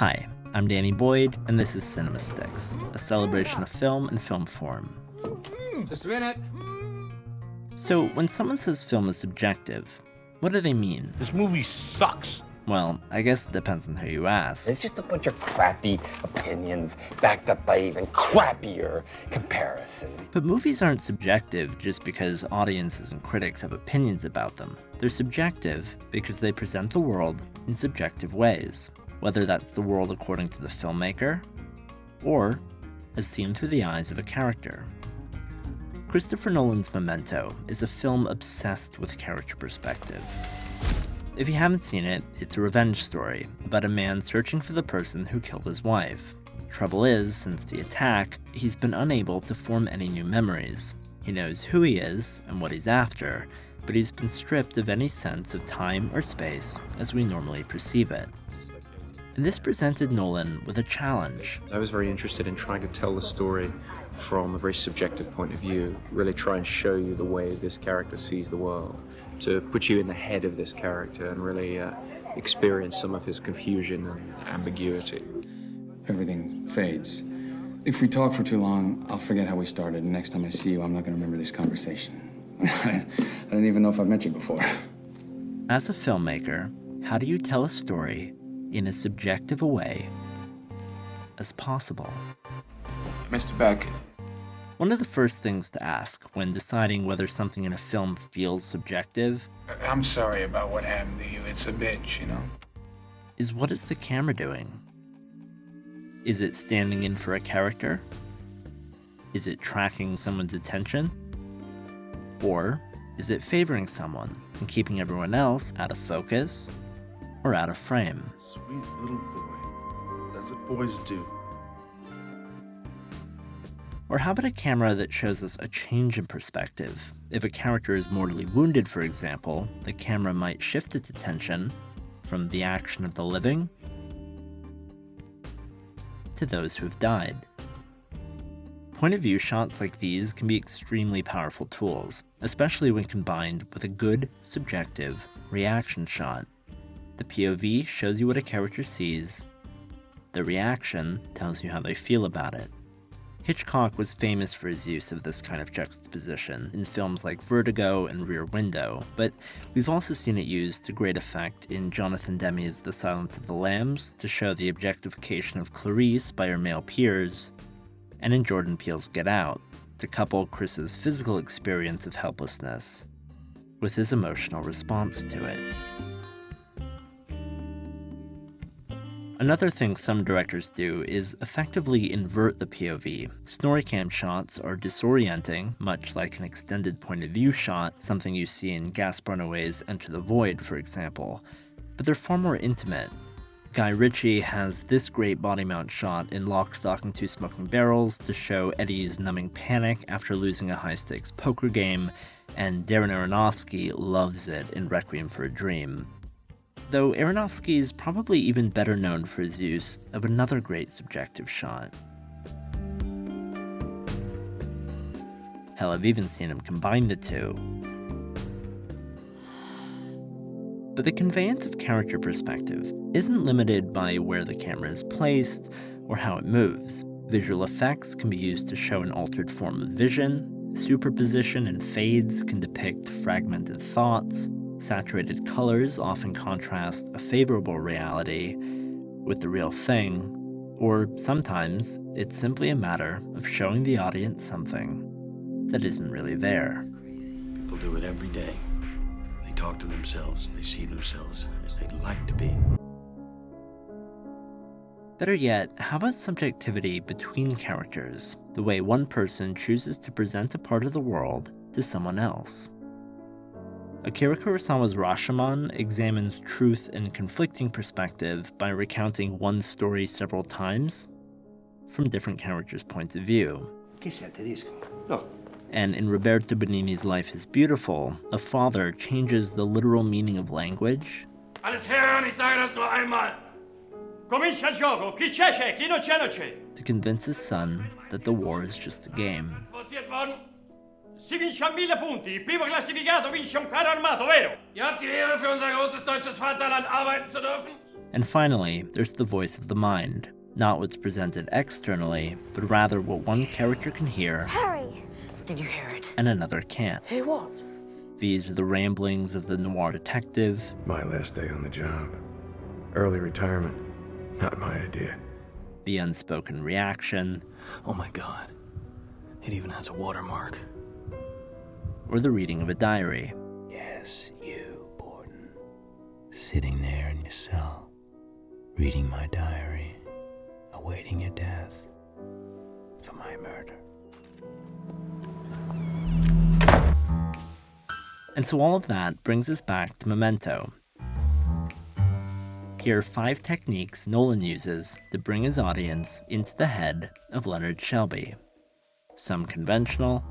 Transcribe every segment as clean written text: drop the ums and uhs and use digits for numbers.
Hi, I'm Danny Boyd, and this is CinemaStix, a celebration of film and film form. Just a minute. So, when someone says film is subjective, what do they mean? This movie sucks. Well, I guess it depends on who you ask. It's just a bunch of crappy opinions backed up by even crappier comparisons. But movies aren't subjective just because audiences and critics have opinions about them. They're subjective because they present the world in subjective ways, whether that's the world according to the filmmaker, or as seen through the eyes of a character. Christopher Nolan's Memento is a film obsessed with character perspective. If you haven't seen it, it's a revenge story about a man searching for the person who killed his wife. Trouble is, since the attack, he's been unable to form any new memories. He knows who he is and what he's after, but he's been stripped of any sense of time or space as we normally perceive it. And this presented Nolan with a challenge. I was very interested in trying to tell the story from a very subjective point of view, really try and show you the way this character sees the world, to put you in the head of this character and really experience some of his confusion and ambiguity. Everything fades. If we talk for too long, I'll forget how we started, and next time I see you, I'm not going to remember this conversation. I don't even know if I've met you before. As a filmmaker, how do you tell a story in as subjective a way as possible? Mr. Beck. One of the first things to ask when deciding whether something in a film feels subjective I'm sorry about what happened to you. It's a bitch, you know? is, what is the camera doing? Is it standing in for a character? Is it tracking someone's attention? Or is it favoring someone and keeping everyone else out of focus or out of frame? Sweet little boy. That's what boys do. Or how about a camera that shows us a change in perspective? If a character is mortally wounded, for example, the camera might shift its attention from the action of the living to those who have died. Point of view shots like these can be extremely powerful tools, especially when combined with a good, subjective reaction shot. The POV shows you what a character sees. The reaction tells you how they feel about it. Hitchcock was famous for his use of this kind of juxtaposition in films like Vertigo and Rear Window, but we've also seen it used to great effect in Jonathan Demme's The Silence of the Lambs to show the objectification of Clarice by her male peers, and in Jordan Peele's Get Out to couple Chris's physical experience of helplessness with his emotional response to it. Another thing some directors do is effectively invert the POV. Storycam shots are disorienting, much like an extended point of view shot, something you see in Gaspar Noé's Enter the Void, for example, but they're far more intimate. Guy Ritchie has this great body mount shot in Lock, Stock, and Two Smoking Barrels to show Eddie's numbing panic after losing a high-stakes poker game, and Darren Aronofsky loves it in Requiem for a Dream. Though Aronofsky is probably even better known for his use of another great subjective shot. Hell, I've even seen him combine the two. But the conveyance of character perspective isn't limited by where the camera is placed or how it moves. Visual effects can be used to show an altered form of vision. Superposition and fades can depict fragmented thoughts. Saturated colors often contrast a favorable reality with the real thing, or sometimes it's simply a matter of showing the audience something that isn't really there. People do it every day. They talk to themselves. They see themselves as they'd like to be. Better yet, how about subjectivity between characters, the way one person chooses to present a part of the world to someone else? Akira Kurosawa's Rashomon examines truth and conflicting perspective by recounting one story several times from different characters' points of view. And in Roberto Benigni's Life is Beautiful, a father changes the literal meaning of language Alles hören, ich sage das nur einmal. Comincia il gioco. Chi c'è c'è, chi non c'è non c'è. to convince his son that the war is just a game. Transportiert worden. Si vince a 1000 punti. Il primo classificato vince un carro armato, vero? Ihr habt die Ehre, für unser großes deutsches Vaterland arbeiten zu dürfen? And finally, there's the voice of the mind, not what's presented externally, but rather what one character can hear Harry! Did you hear it? and another can't. Hey, what? These are the ramblings of the noir detective, My last day on the job. Early retirement. Not my idea. the unspoken reaction, Oh my god. It even has a watermark. or the reading of a diary. Yes, you, Borden. Sitting there in your cell, reading my diary, awaiting your death for my murder. And so all of that brings us back to Memento. Here are 5 techniques Nolan uses to bring his audience into the head of Leonard Shelby. Some conventional,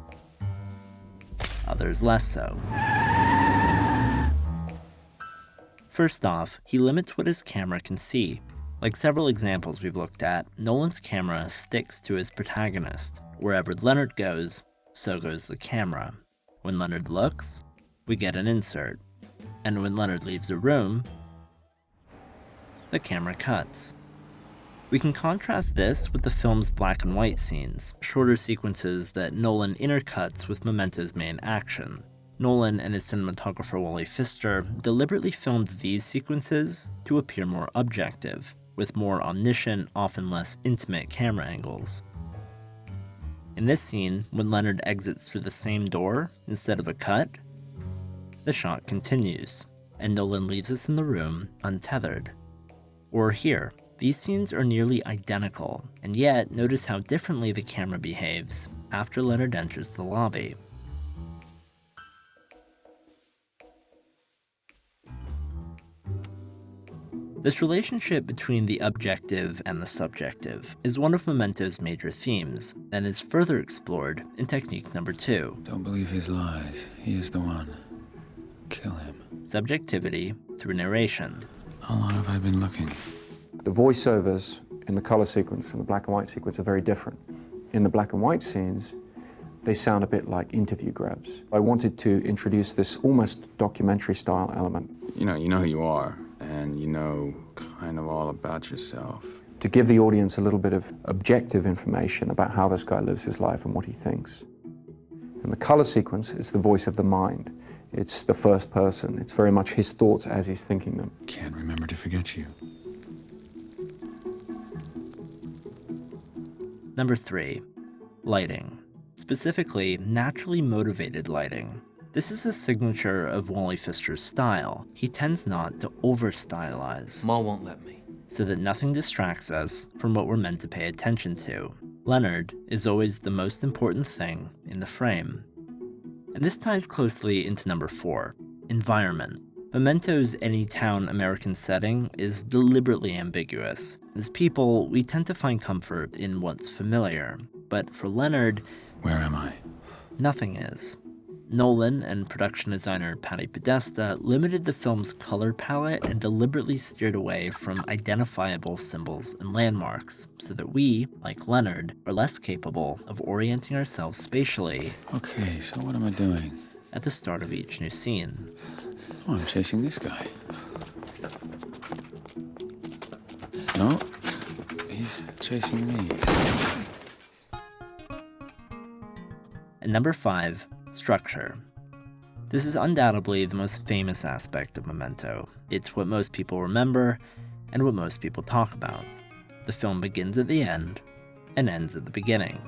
others less so. First off, he limits what his camera can see. Like several examples we've looked at, Nolan's camera sticks to his protagonist. Wherever Leonard goes, so goes the camera. When Leonard looks, we get an insert. And when Leonard leaves a room, the camera cuts. We can contrast this with the film's black and white scenes, shorter sequences that Nolan intercuts with Memento's main action. Nolan and his cinematographer Wally Pfister deliberately filmed these sequences to appear more objective, with more omniscient, often less intimate camera angles. In this scene, when Leonard exits through the same door instead of a cut, the shot continues, and Nolan leaves us in the room untethered. Or here, these scenes are nearly identical, and yet notice how differently the camera behaves after Leonard enters the lobby. This relationship between the objective and the subjective is one of Memento's major themes, and is further explored in technique number 2. Don't believe his lies. He is the one. Kill him. Subjectivity through narration. How long have I been looking? The voiceovers in the color sequence from the black and white sequence are very different. In the black and white scenes, they sound a bit like interview grabs. I wanted to introduce this almost documentary style element. You know who you are, and you know kind of all about yourself. To give the audience a little bit of objective information about how this guy lives his life and what he thinks. And the color sequence is the voice of the mind. It's the first person. It's very much his thoughts as he's thinking them. Can't remember to forget you. Number 3. Lighting. Specifically, naturally motivated lighting. This is a signature of Wally Pfister's style. He tends not to over-stylize, Ma won't let me. so that nothing distracts us from what we're meant to pay attention to. Leonard is always the most important thing in the frame. And this ties closely into number 4, environment. Memento's any-town American setting is deliberately ambiguous. As people, we tend to find comfort in what's familiar. But for Leonard, Where am I? nothing is. Nolan and production designer Patty Podesta limited the film's color palette and deliberately steered away from identifiable symbols and landmarks, so that we, like Leonard, are less capable of orienting ourselves spatially Okay, so what am I doing? at the start of each new scene. Oh, I'm chasing this guy. No, he's chasing me. And number 5, structure. This is undoubtedly the most famous aspect of Memento. It's what most people remember and what most people talk about. The film begins at the end and ends at the beginning.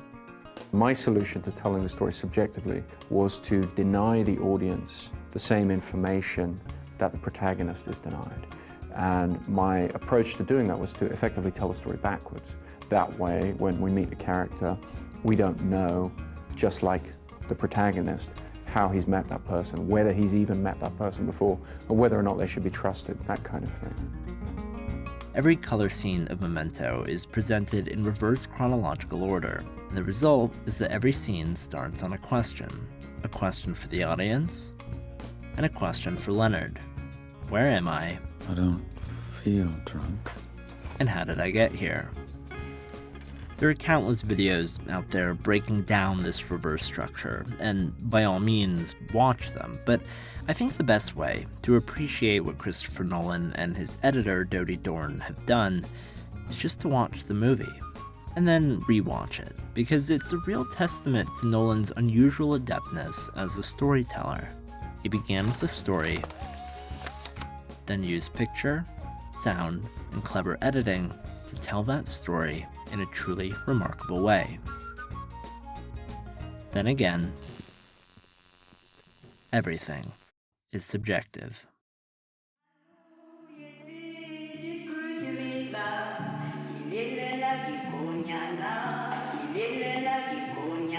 My solution to telling the story subjectively was to deny the audience the same information that the protagonist is denied. And my approach to doing that was to effectively tell the story backwards. That way, when we meet the character, we don't know, just like the protagonist, how he's met that person, whether he's even met that person before, or whether or not they should be trusted, that kind of thing. Every color scene of Memento is presented in reverse chronological order, and the result is that every scene starts on a question for the audience, and a question for Leonard. Where am I? I don't feel drunk. And how did I get here? There are countless videos out there breaking down this reverse structure, and by all means, watch them, but I think the best way to appreciate what Christopher Nolan and his editor, Dodie Dorn, have done is just to watch the movie, and then rewatch it, because it's a real testament to Nolan's unusual adeptness as a storyteller. He began with a story, then used picture, sound, and clever editing to tell that story in a truly remarkable way. Then again, everything is subjective. Il est là qui cogne,